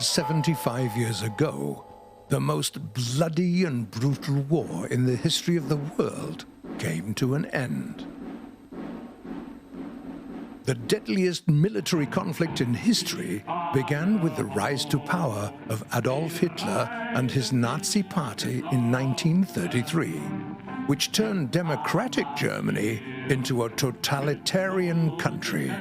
75 years ago, the most bloody and brutal war in the history of the world came to an end. The deadliest military conflict in history began with the rise to power of Adolf Hitler and his Nazi party in 1933, which turned democratic Germany into a totalitarian country.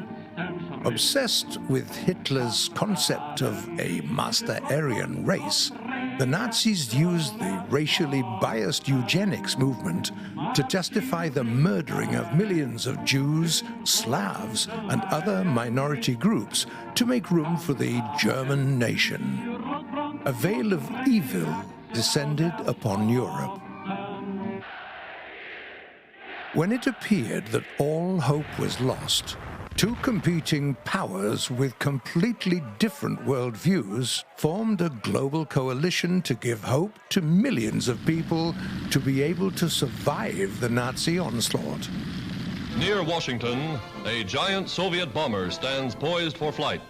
Obsessed with Hitler's concept of a master Aryan race, the Nazis used the racially biased eugenics movement to justify the murdering of millions of Jews, Slavs, and other minority groups to make room for the German nation. A veil of evil descended upon Europe. When it appeared that all hope was lost, two competing powers with completely different worldviews formed a global coalition to give hope to millions of people to be able to survive the Nazi onslaught. Near Washington, a giant Soviet bomber stands poised for flight.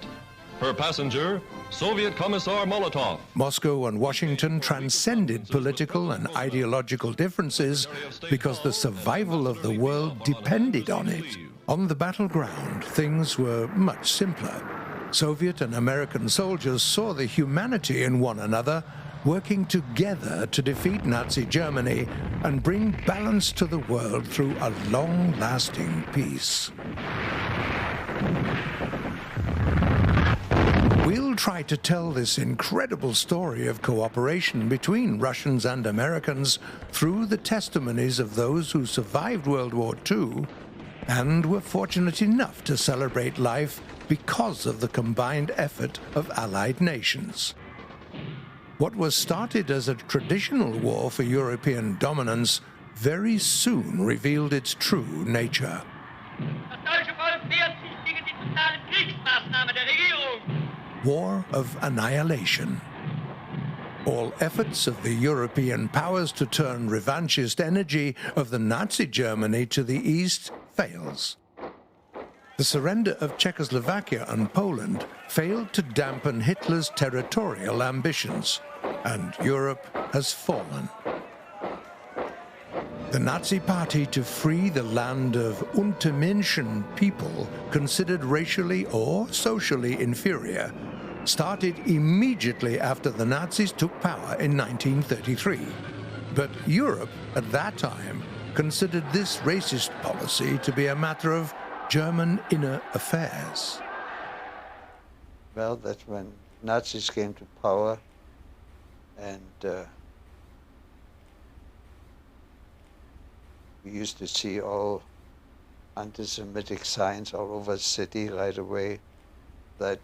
Her passenger, Soviet Commissar Molotov. Moscow and Washington transcended political and ideological differences because the survival of the world depended on it. On the battleground, things were much simpler. Soviet and American soldiers saw the humanity in one another, working together to defeat Nazi Germany and bring balance to the world through a long-lasting peace. We'll try to tell this incredible story of cooperation between Russians and Americans through the testimonies of those who survived World War II and were fortunate enough to celebrate life because of the combined effort of Allied nations. What was started as a traditional war for European dominance very soon revealed its true nature. War of annihilation. All efforts of the European powers to turn revanchist energy of the Nazi Germany to the east fails. The surrender of Czechoslovakia and Poland failed to dampen Hitler's territorial ambitions, and Europe has fallen. The Nazi Party to free the land of Untermenschen people considered racially or socially inferior started immediately after the Nazis took power in 1933. But Europe at that time considered this racist policy to be a matter of German inner affairs. Well, that's when Nazis came to power, and we used to see all anti-Semitic signs all over the city right away that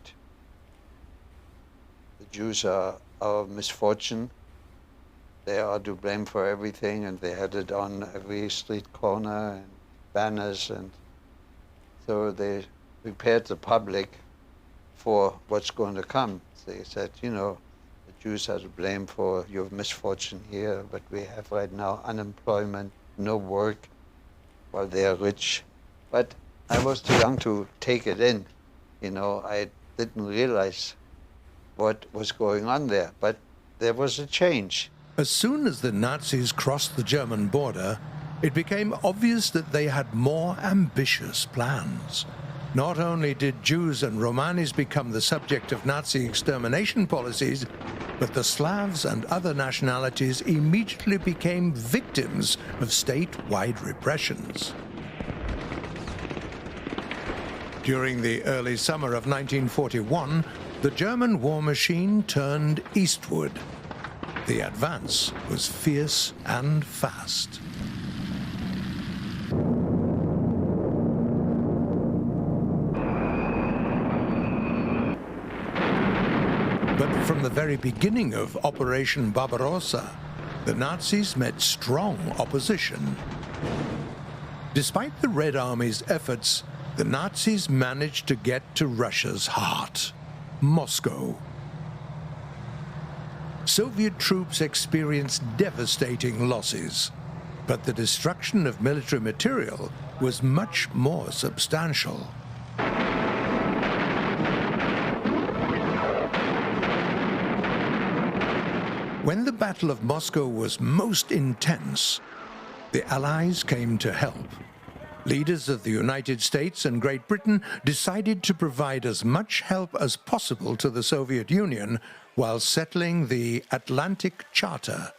the Jews are our misfortune. They are to blame for everything, and they had it on every street corner and banners, and so they prepared the public for what's going to come. They said, you know, the Jews are to blame for your misfortune here, but we have right now unemployment, no work, while they are rich. But I was too young to take it in. You know, I didn't realize what was going on there, but there was a change. As soon as the Nazis crossed the German border, it became obvious that they had more ambitious plans. Not only did Jews and Romanis become the subject of Nazi extermination policies, but the Slavs and other nationalities immediately became victims of statewide repressions. During the early summer of 1941, the German war machine turned eastward. The advance was fierce and fast. But from the very beginning of Operation Barbarossa, the Nazis met strong opposition. Despite the Red Army's efforts, the Nazis managed to get to Russia's heart, Moscow. Soviet troops experienced devastating losses, but the destruction of military material was much more substantial. Battle of Moscow was most intense, the Allies came to help. Leaders of the United States and Great Britain decided to provide as much help as possible to the Soviet Union while settling the Atlantic Charter.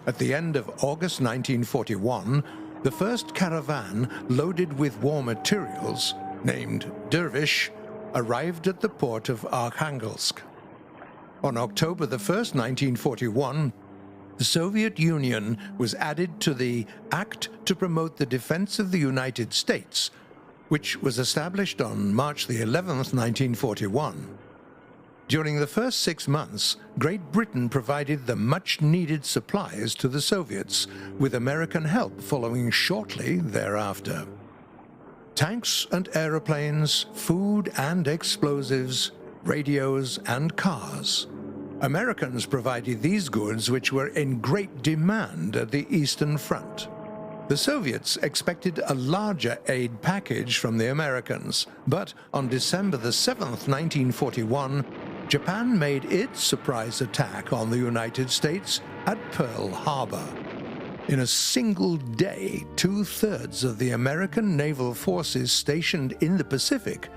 At the end of August 1941, the first caravan loaded with war materials, named Dervish, arrived at the port of Arkhangelsk. On October 1st, 1941, the Soviet Union was added to the Act to Promote the Defense of the United States, which was established on March 11th, 1941. During the first 6 months, Great Britain provided the much-needed supplies to the Soviets, with American help following shortly thereafter. Tanks and aeroplanes, food and explosives, radios and cars. Americans provided these goods, which were in great demand at the Eastern Front. The Soviets expected a larger aid package from the Americans, but on December 7th, 1941, Japan made its surprise attack on the United States at Pearl Harbor. In a single day, 2/3 of the American naval forces stationed in the Pacific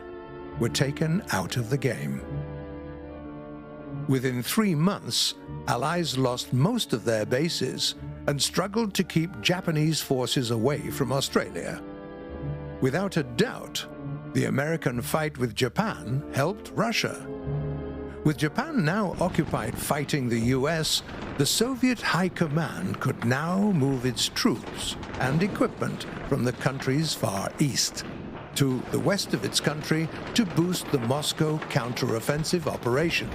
were taken out of the game. Within 3 months, Allies lost most of their bases and struggled to keep Japanese forces away from Australia. Without a doubt, the American fight with Japan helped Russia. With Japan now occupied fighting the US, the Soviet High Command could now move its troops and equipment from the country's far east to the west of its country to boost the Moscow counteroffensive operation,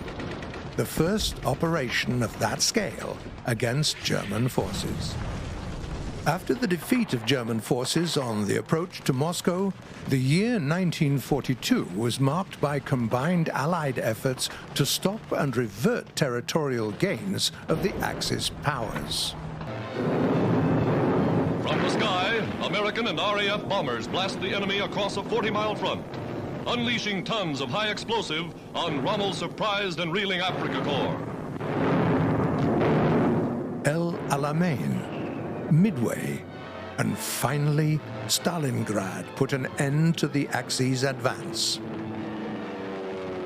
the first operation of that scale against German forces. After the defeat of German forces on the approach to Moscow, the year 1942 was marked by combined Allied efforts to stop and revert territorial gains of the Axis powers. From the sky, American and RAF bombers blast the enemy across a 40-mile front, unleashing tons of high explosive on Rommel's surprised and reeling Afrika Korps. El Alamein, Midway, and finally Stalingrad put an end to the Axis advance.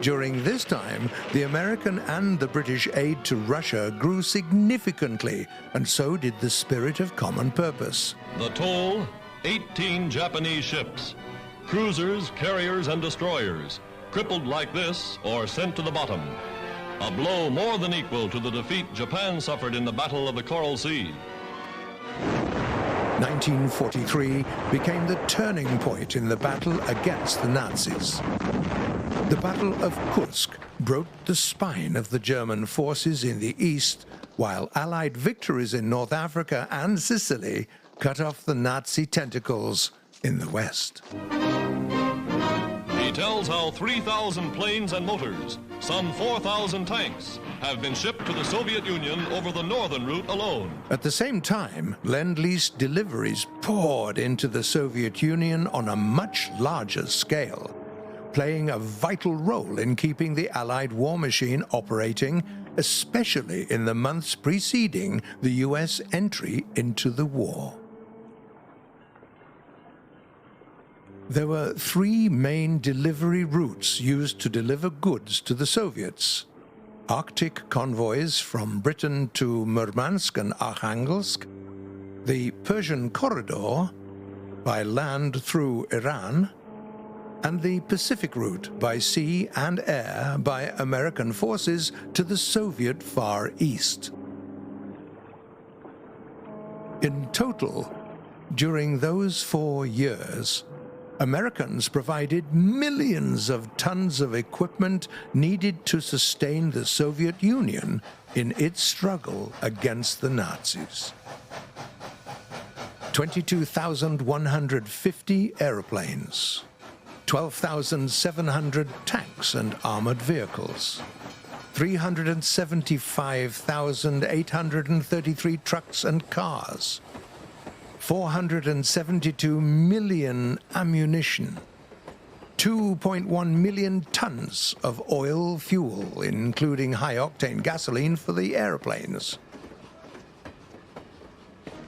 During this time, the American and the British aid to Russia grew significantly, and so did the spirit of common purpose. The toll, 18 Japanese ships, cruisers, carriers, and destroyers, crippled like this or sent to the bottom. A blow more than equal to the defeat Japan suffered in the Battle of the Coral Sea. 1943 became the turning point in the battle against the Nazis. The Battle of Kursk broke the spine of the German forces in the east, while Allied victories in North Africa and Sicily cut off the Nazi tentacles in the west. He tells how 3,000 planes and motors, some 4,000 tanks, have been shipped to the Soviet Union over the northern route alone. At the same time, Lend-Lease deliveries poured into the Soviet Union on a much larger scale, playing a vital role in keeping the Allied war machine operating, especially in the months preceding the US entry into the war. There were 3 main delivery routes used to deliver goods to the Soviets: Arctic convoys from Britain to Murmansk and Arkhangelsk, the Persian Corridor by land through Iran, and the Pacific route by sea and air by American forces to the Soviet Far East. In total, during those 4 years, Americans provided millions of tons of equipment needed to sustain the Soviet Union in its struggle against the Nazis. 22,150 airplanes, 12,700 tanks and armored vehicles, 375,833 trucks and cars, 472 million ammunition, 2.1 million tons of oil fuel, including high-octane gasoline for the airplanes.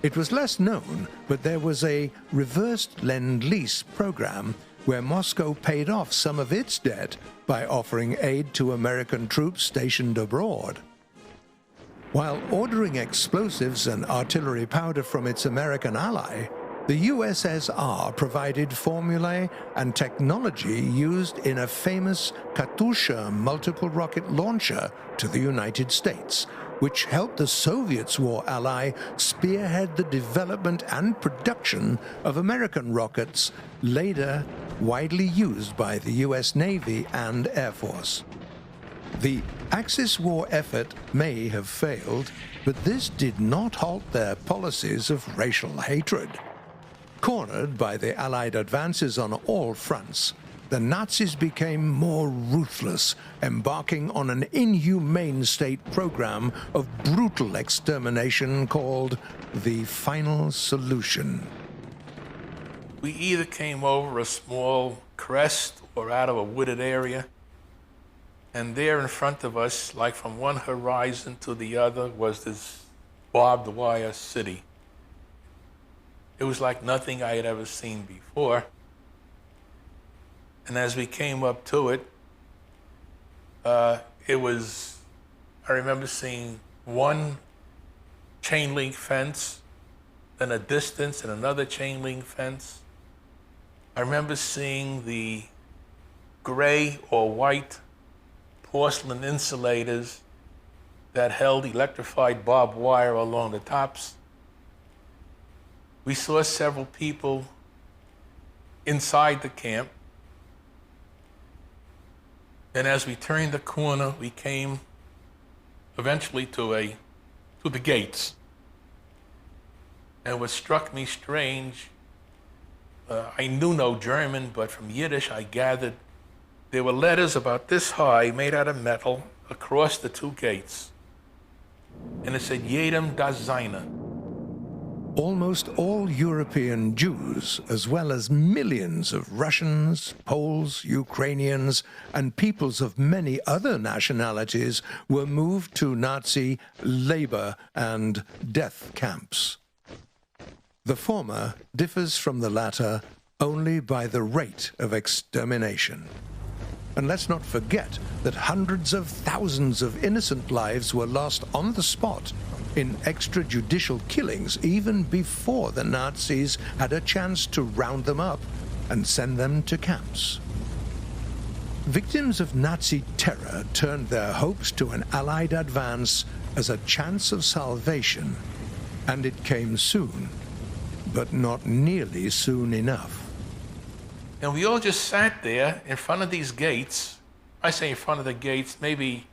It was less known, but there was a reversed Lend-Lease program where Moscow paid off some of its debt by offering aid to American troops stationed abroad. While ordering explosives and artillery powder from its American ally, the USSR provided formulae and technology used in a famous Katyusha multiple rocket launcher to the United States, which helped the Soviets' war ally spearhead the development and production of American rockets, later widely used by the US Navy and Air Force. The Axis war effort may have failed, but this did not halt their policies of racial hatred. Cornered by the Allied advances on all fronts, the Nazis became more ruthless, embarking on an inhumane state program of brutal extermination called the Final Solution. We either came over a small crest or out of a wooded area, and there in front of us, like from one horizon to the other, was this barbed wire city. It was like nothing I had ever seen before. And as we came up to it, I remember seeing one chain link fence, then a distance and another chain link fence. I remember seeing the gray or white porcelain insulators that held electrified barbed wire along the tops. We saw several people inside the camp. And as we turned the corner, we came eventually to the gates. And what struck me strange, I knew no German, but from Yiddish I gathered there were letters about this high, made out of metal, across the two gates. And it said, Jedem das Seine. Almost all European Jews, as well as millions of Russians, Poles, Ukrainians, and peoples of many other nationalities, were moved to Nazi labor and death camps. The former differs from the latter only by the rate of extermination. And let's not forget that hundreds of thousands of innocent lives were lost on the spot in extrajudicial killings even before the Nazis had a chance to round them up and send them to camps. Victims of Nazi terror turned their hopes to an Allied advance as a chance of salvation, and it came soon, but not nearly soon enough. And we all just sat there in front of these gates. I say in front of the gates, maybe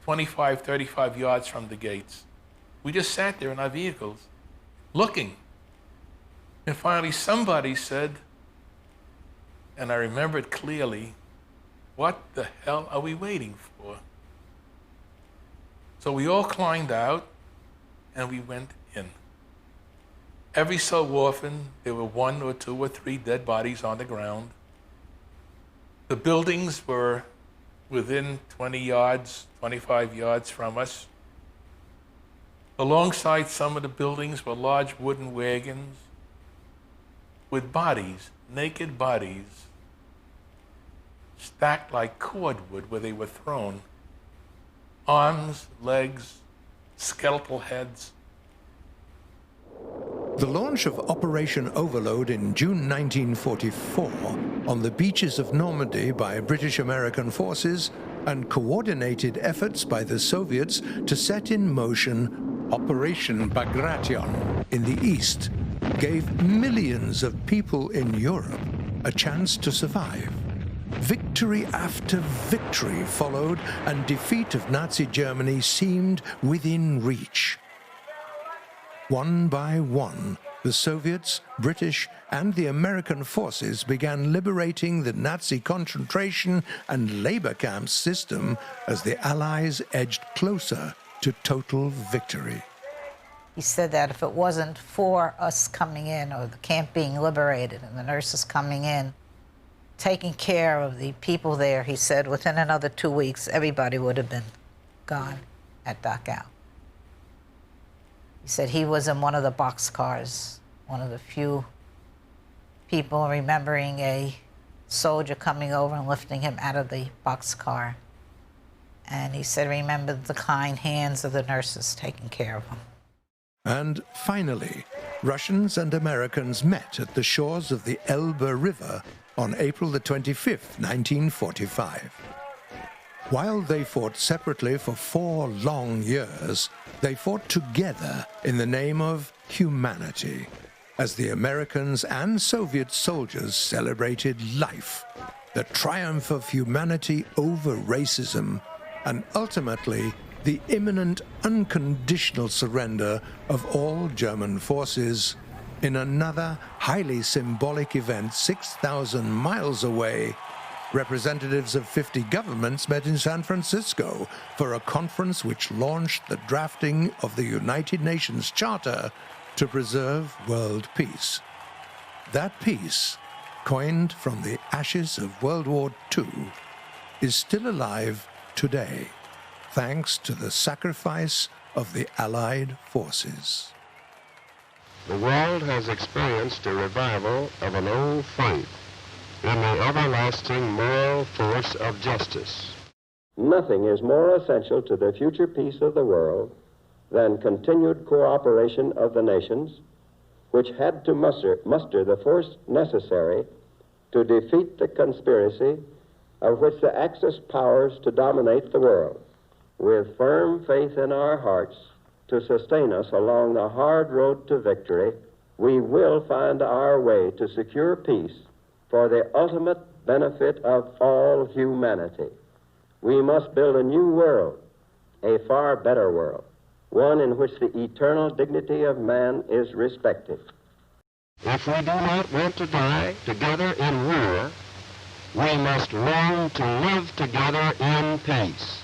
25, 35 yards from the gates. We just sat there in our vehicles, looking. And finally somebody said, and I remember it clearly, what the hell are we waiting for? So we all climbed out and we went in. Every so often, there were 1 or 2 or 3 dead bodies on the ground. The buildings were within 20 yards, 25 yards from us. Alongside some of the buildings were large wooden wagons with bodies, naked bodies, stacked like cordwood where they were thrown. Arms, legs, skeletal heads. The launch of Operation Overlord in June 1944 on the beaches of Normandy by British-American forces and coordinated efforts by the Soviets to set in motion Operation Bagration in the east gave millions of people in Europe a chance to survive. Victory after victory followed, and defeat of Nazi Germany seemed within reach. One by one, the Soviets, British, and the American forces began liberating the Nazi concentration and labor camp system as the Allies edged closer to total victory. He said that if it wasn't for us coming in, or the camp being liberated and the nurses coming in taken care of the people there, he said within another 2 weeks, everybody would have been gone at Dachau. He said he was in one of the boxcars, one of the few people remembering a soldier coming over and lifting him out of the boxcar. And he said, remembered the kind hands of the nurses taking care of him. And finally, Russians and Americans met at the shores of the Elbe River on April the 25th, 1945. While they fought separately for 4 long years, they fought together in the name of humanity, as the Americans and Soviet soldiers celebrated life, the triumph of humanity over racism, and ultimately the imminent unconditional surrender of all German forces in another highly symbolic event 6,000 miles away. Representatives of 50 governments met in San Francisco for a conference which launched the drafting of the United Nations Charter to preserve world peace. That peace, coined from the ashes of World War II, is still alive today, thanks to the sacrifice of the Allied forces. The world has experienced a revival of an old faith in the everlasting moral force of justice. Nothing is more essential to the future peace of the world than continued cooperation of the nations, which had to muster the force necessary to defeat the conspiracy of which the Axis powers to dominate the world, with firm faith in our hearts to sustain us along the hard road to victory. We will find our way to secure peace for the ultimate benefit of all humanity. We must build a new world, a far better world, one in which the eternal dignity of man is respected. If we do not want to die together in war, we must learn to live together in peace.